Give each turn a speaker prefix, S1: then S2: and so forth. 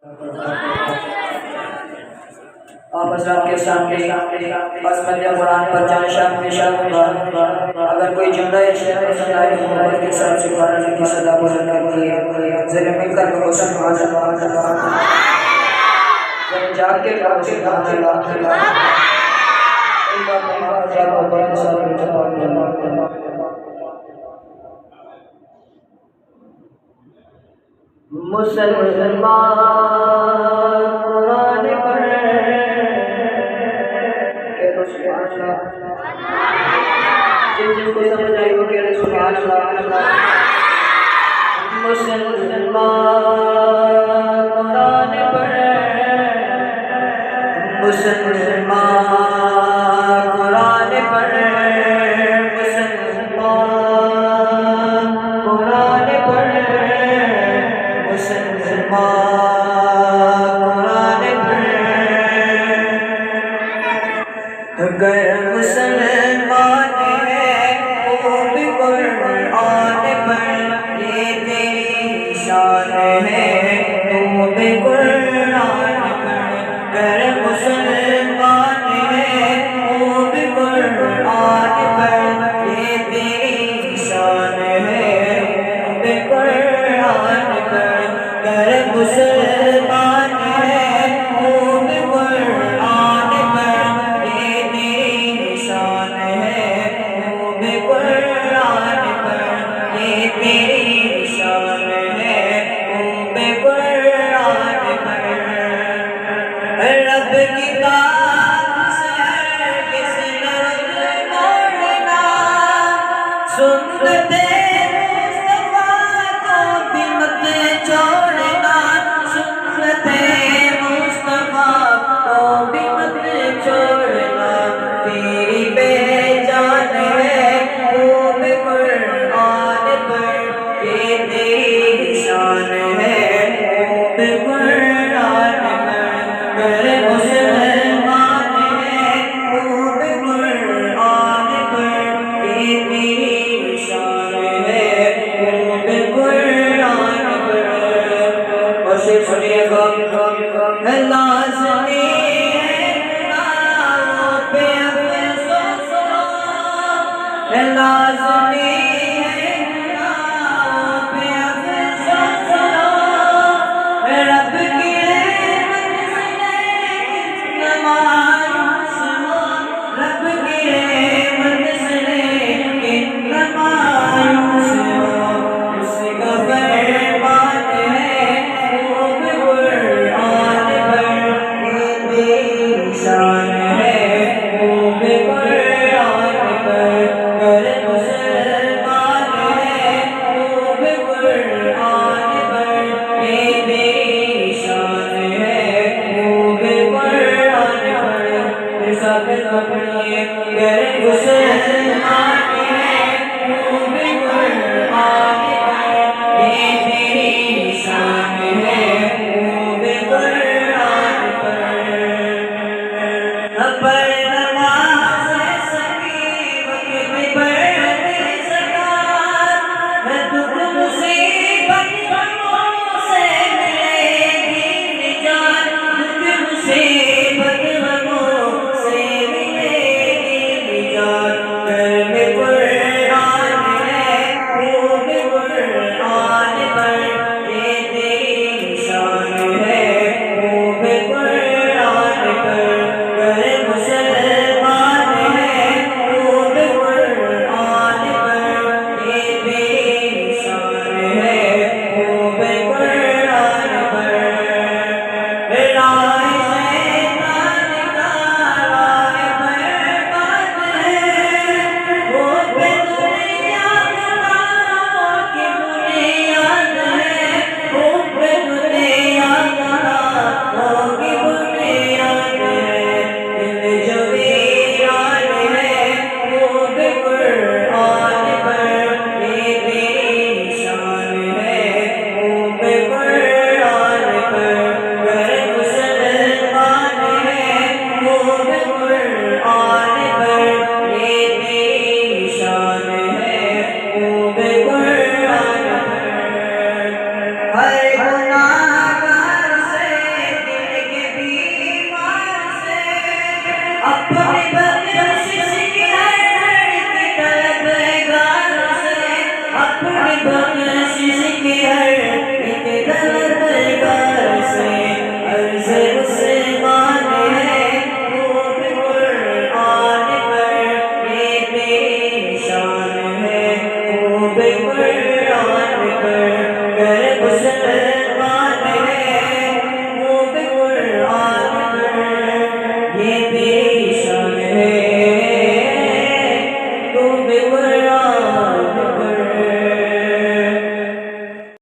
S1: آپ حضرات کے سامنے عظمت قرآن پر جان شاہ اگر کوئی جملہ شیخ سنائے محمد کے ساتھ سبحان اللہ کی صدا بلند کرتی ہے ذرا مل کر کہو سبحان اللہ ذرا جاگ کے کہو سبحان اللہ مسلمان قرآن پڑھے کہہ سبحان اللہ جن کو سمجھ آئی وہ کہہ سبحان اللہ مسلمان قرآن پڑھے مسلمان قرآن پڑھے مسلمان قرآن پڑھے مسلمان قرآن پڑھے اگر مسلمان ہے وہ بھی قرآن پڑھ یہ تیری شان ہے تو بھی قرآن پڑھ اگر مسلمان ہے وہ بھی قرآن پڑھ یہ تیری شان ہے تو بھی قرآن پڑھ اگر مسلمان ہے وہ بھی قرآن پڑھ یہ تیری شان ہے وہ بھی قرآن پڑھ یہ تیری شان ہے وہ بھی قرآن پڑھ رب کی بات سے کس طرف موڑنا سنتے مصطفیٰ کو بھی مت چھوڑنا سنتے مصطفیٰ کو بھی مت چھوڑنا تیری پہچان ہے وہ بھی قرآن پڑھ یہ تیری شان ہے وہ بھی قرآن پڑھ اگر مسلمان ہے وہ بھی قرآن پڑھ یہ تیری شان ہے وہ بھی قرآن پڑھ اور شیر سنیے گا لازمی ہے گناہوں پہ افسوس لازمی ہے گناہوں پہ افسوس رب کی رحمت سے کتنا مایوس ہو رب کی رحمت سے کتنا مایوس ہو اس کا فرمان ہے وہ بھی قرآن پڑھ یہ بخشش کی ہر ایک دولت کا